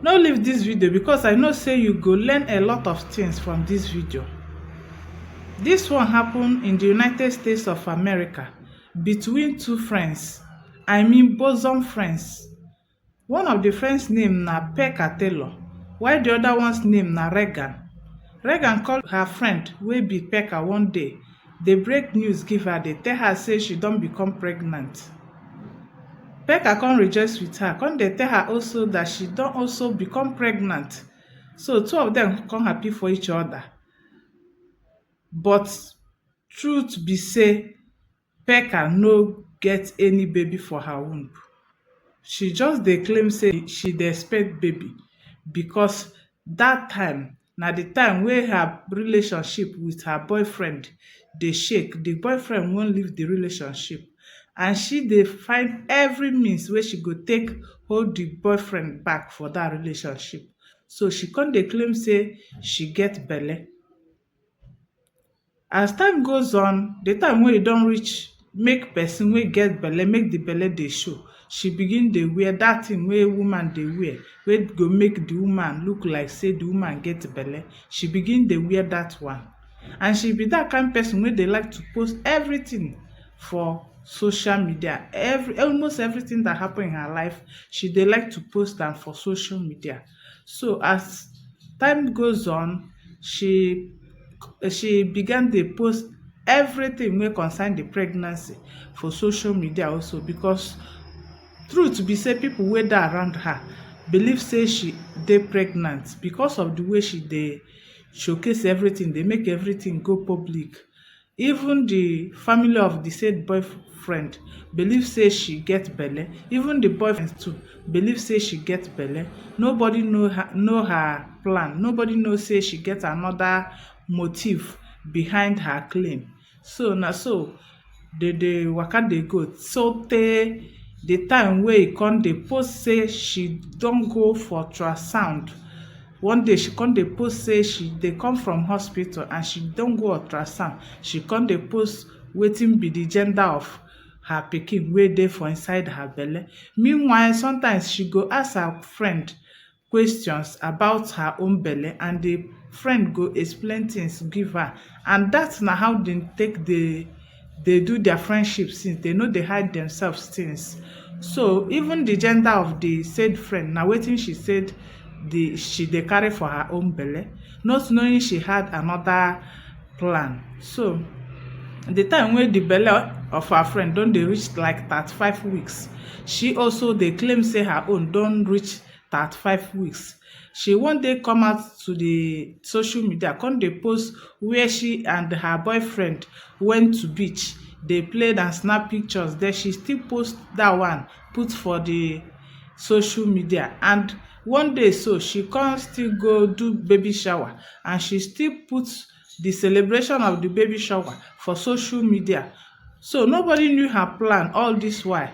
No leave this video because I know say you go learn a lot of things from this video. This one happened in the United States of America between two friends. I mean bosom friends. One of the friends name na Pekka Taylor, while the other one's name na Regan. Regan call her friend wey be Pekka one day. Dey break news give her, dey tell her say she don become pregnant. Pekka come rejoice with her, come dey tell her also that she don also become pregnant. So two of them come happy for each other. But truth be say, Pekka no get any baby for her womb. She just dey claim say she dey expect baby because that time na the time wey her relationship with her boyfriend dey shake. The boyfriend wan leave the relationship and she dey find every means wey she go take hold the boyfriend back for that relationship. So she come dey claim say she get belle. As time goes on, the time wey e don reach make person wey get belle, make the belle dey show, she begin dey wear that thing wey woman dey wear, wey go make the woman look like say the woman get belle. She begin dey wear that one. And she be that kind person wey dey like to post everything for social media. Almost everything that happen in her life, she dey like to post am for social media. So as time goes on, she began dey post everything wey concern the pregnancy for social media also, because truth be say people wey dey around her believe say she dey pregnant because of the way she dey showcase everything, dey make everything go public. Even the family of the said boyfriend believe say she get belle. Even the boyfriend too believe say she get belle. Nobody know her plan. Nobody know say she get another motive behind her claim. So na so dey waka dey go so tey the time wey e come dey post say she don go for ultrasound. One day she come dey post say she dey come from hospital and she don go ultrasound. She come dey post wetin be the gender of her pikin wey dey for inside her belle. Meanwhile, sometimes she go ask her friend questions about her own belle and the friend go explain things give her, and that na how dem take dey do their friendship since. They no dey hide themselves things. So even the gender of the said friend na wetin she said she dey carry for her own belle, not knowing she had another plan. So the time wey the belle of her friend don dey reach like 35 weeks, she also dey claim say her own don reach 35 weeks. She one day come out to the social media, come dey post where she and her boyfriend went to beach. They played and snap pictures there. She still post that one, put for the social media. And one day so she come still go do baby shower and she still put the celebration of the baby shower for social media. So nobody knew her plan all this while.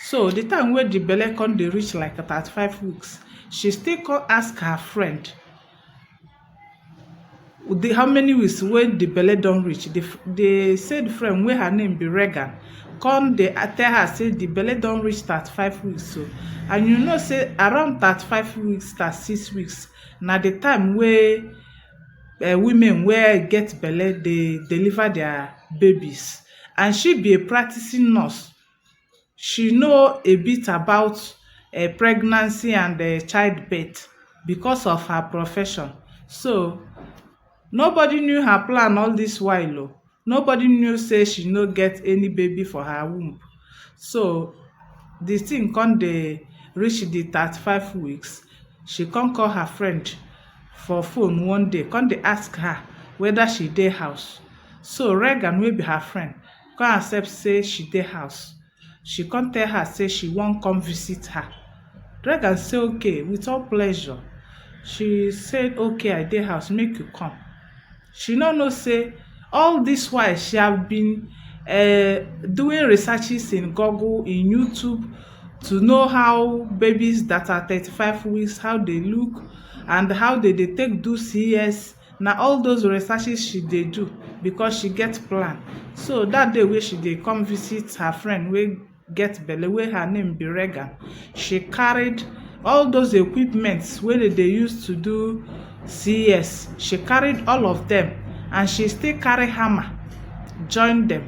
So the time wey the belle come dey reach like 35 weeks, she still come ask her friend how many weeks wey the belle don reach. The said friend wey her name be Regan come dey tell her say the belle don reach 35 weeks. So and you know say around 35 weeks, 36 weeks na the time wey women wey get belle dey deliver their babies. And she be a practicing nurse. She know a bit about pregnancy and childbirth because of her profession. So nobody knew her plan all this while. Oh. Nobody knew say she no get any baby for her womb. So the thing come dey reach the 35 weeks. She come call her friend for phone one day, come dey ask her whether she dey house. So Regan wey be her friend come accept say she dey house. She come tell her say she wan come visit her. Regan say okay, with all pleasure. She said okay, I dey house, make you come. She no know say all this while she have been doing researches in Google, in YouTube, to know how babies that are 35 weeks, how they look and how they take do CS. Na all those researches she dey do because she get plan. So that day wey she dey come visit her friend wey get belle, wey her name be Regan, she carried all those equipments wey they use to do CS. She carried all of them, and she still carry hammer join them.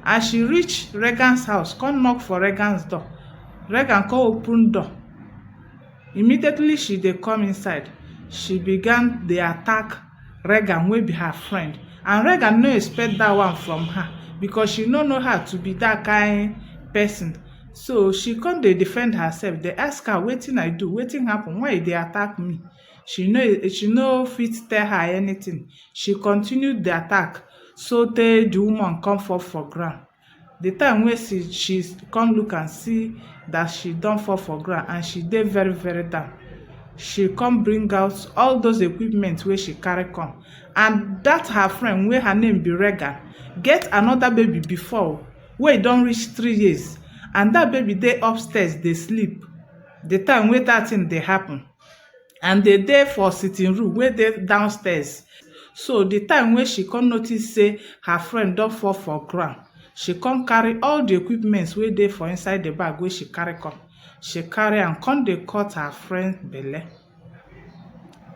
As she reach Regan's house, come knock for Regan's door. Regan come open door. Immediately she dey come inside, she began dey attack Regan wey be her friend, and Regan no expect that one from her because she no know her to be that kind person. So she come dey defend herself. They ask her wetin I do, wetin happen, why they attack me. She no fit tell her anything. She continued the attack so tey the woman come fall for ground. The time wey she come look and see that she don fall for ground and she dey very very down, she come bring out all those equipment wey she carry come, and that her friend wey her name be Regan get another baby before wey don reach 3 years, and that baby dey upstairs dey sleep the time wey that thing dey happen, and they dey for sitting room wey dey downstairs. So the time wey she come notice say her friend don fall for ground, she come carry all the equipments wey dey for inside the bag wey she carry come. She carry and come dey cut her friend belle.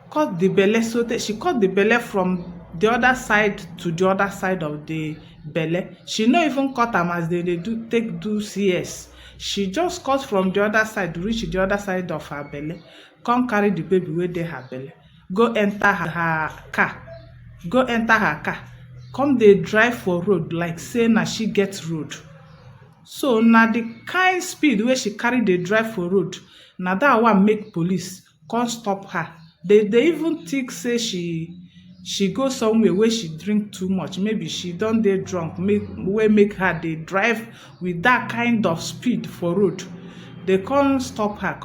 Cut the belle so that she cut the belle from the other side to the other side of the belle. She no even cut am as they dey do CS. She just cut from the other side reach the other side of her belle, come carry the baby wey dey her belle, go enter her car, come dey drive for road like say na she get road. So na the kind speed wey she carry dey drive for road, na that one make police come stop her. They even think say she go somewhere where she drink too much, maybe she don dey drunk, wey make her dey drive with that kind of speed for road. They come stop her,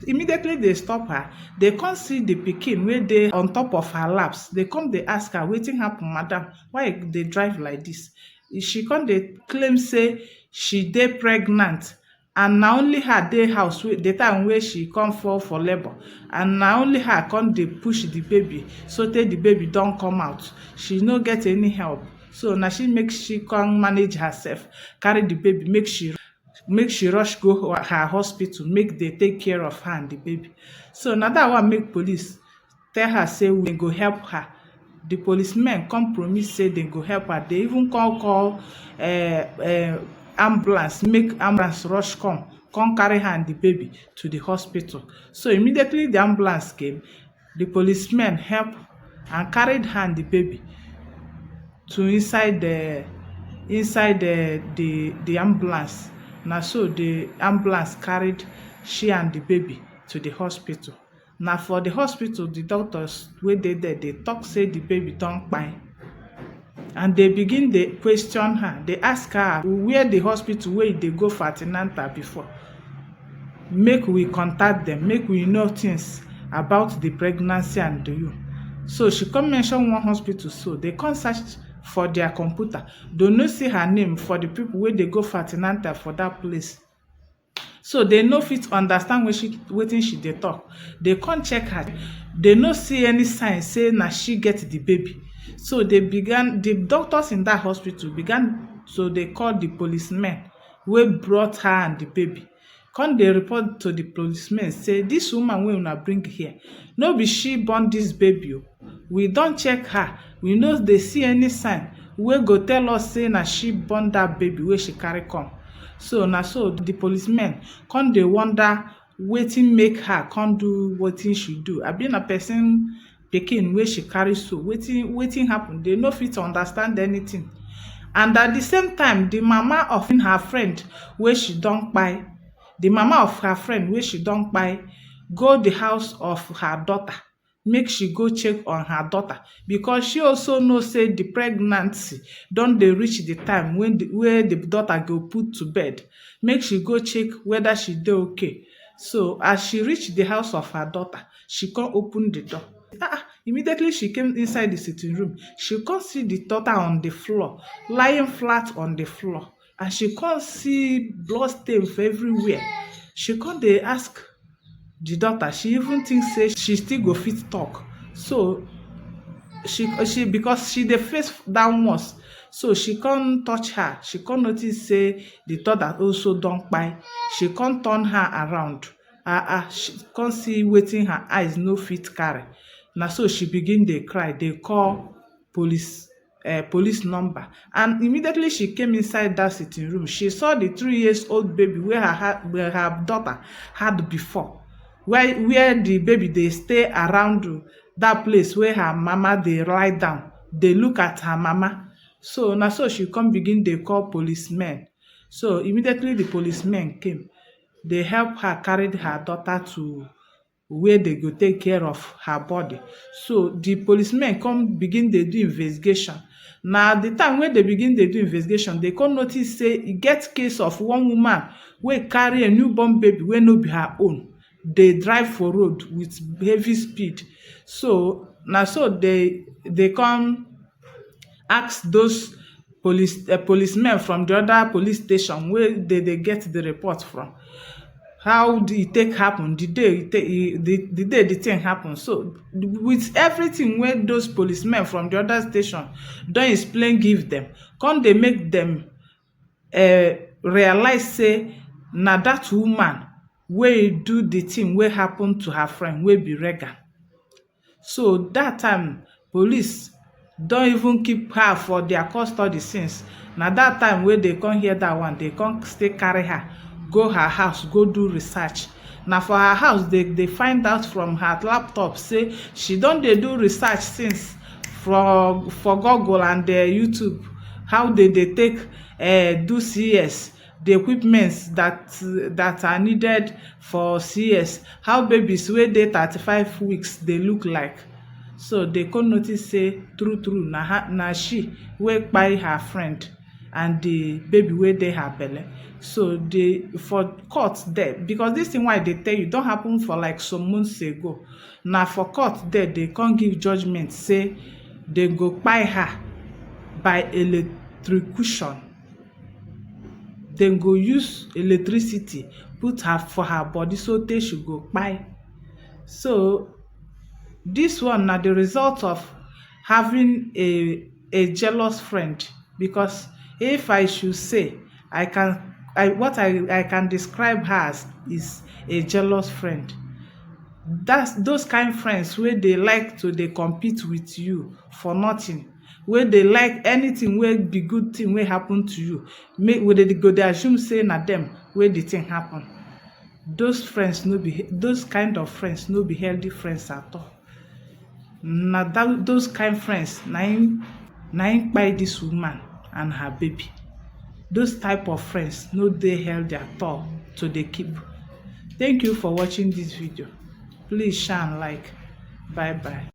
immediately they stop her. They come see the pikin wey dey on top of her laps. They come dey ask her wetin happen, madam, why dey drive like this? She come dey claim say she dey pregnant, and na only her dey house the time wey she come fall for labor, and na only her come dey push the baby so tey the baby don come out. She no get any help, so na she come manage herself, carry the baby, make she rush go her hospital, make they take care of her and the baby. So na that one make police tell her say we go help her. The policemen come promise say they go help her. They even call ambulance, make ambulance rush come carry her and the baby to the hospital. So immediately the ambulance came, the policemen help and carried her and the baby to inside the ambulance. Na so the ambulance carried she and the baby to the hospital. Na for the hospital, the doctors wey dey there, they talk say the baby don kpai, and they begin dey question her. They ask her where the hospital wey dey go for antenatal before, make we contact them, make we know things about the pregnancy and you. So she come mention one hospital, so they come search for their computer. They no see her name for the people wey dey go for antenatal for that place. So they no fit understand wetin she dey talk. They come check her, they no see any sign say na she get the baby. So the doctors in that hospital began, so they call the policemen wey brought her and the baby. Come dey report to the policemen say this woman wey una bring here, no be she born this baby o. We don check her, we no dey see any sign wey go tell us say na she born that baby wey she carry come. So na so the policemen come dey wonder wetin make her come do wetin she do. Abi na person pikin wey she carry, so wetin happen? They no fit understand anything. And at the same time, the mama of her friend wey she don kpai, go the house of her daughter, make she go check on her daughter, because she also know say the pregnancy don dey reach the time where the daughter go put to bed. Make she go check whether she dey okay. So as she reach the house of her daughter, she come open the door. Immediately she came inside the sitting room, she come see the daughter on the floor, lying flat on the floor, and she come see blood stain for everywhere. She come dey ask the daughter, she even think say she still go fit talk. So she because she dey face downwards, so she come touch her. She come notice say the daughter also don kpai. She come turn her around. she come see wetin her eyes no fit carry. Na so she begin dey cry, dey call police number, and immediately she came inside that sitting room, she saw the 3 years old baby wey her daughter had before, where the baby dey stay around that place where her mama dey lie down dey look at her mama. So na so she come begin dey call policemen. So immediately the policemen came, dey help her carry her daughter to where they go take care of her body. So the policemen come begin dey do investigation. Na the time wey they begin dey do investigation, they come notice say e get case of one woman wey carry a newborn baby wey no be her own, dey drive for road with heavy speed. So na so they come ask those policemen from the other police station where they get the report from, how e take happen, the day the thing happen. So with everything wey those policemen from the other station don explain give them, come dey make them realize say na that woman wey do the thing wey happen to her friend wey be Regan. So that time police don even keep her for their custody since. Na that time wey they come hear that one, they come still carry her go her house go do research. Na for her house they find out from her laptop say she don dey do research since for Google and YouTube, how they take do CS, the equipments that are needed for CS, how babies wey dey 35 weeks dey look like. So they come notice say true na she wey kpai her friend and the baby wey dey her belle. So for court there, because this thing why they tell you don happen for like some months ago, na for court there they come give judgment say they go kpai her by electrocution. Dem go use electricity put her for her body so tey she go kpai. So this one na the result of having a jealous friend, because if I should say, what I can describe her as is a jealous friend. That's those kind friends wey dey like to dey compete with you for nothing, wey dey like anything wey be good thing wey happen to you, wey dey go dey assume say na them wey the thing happen. Those kind of friends no be healthy friends at all. Na those kind friends na im kpai this woman and her baby. Those type of friends no dey healthy at all to dey keep. Thank you for watching this video. Please share and like. Bye bye.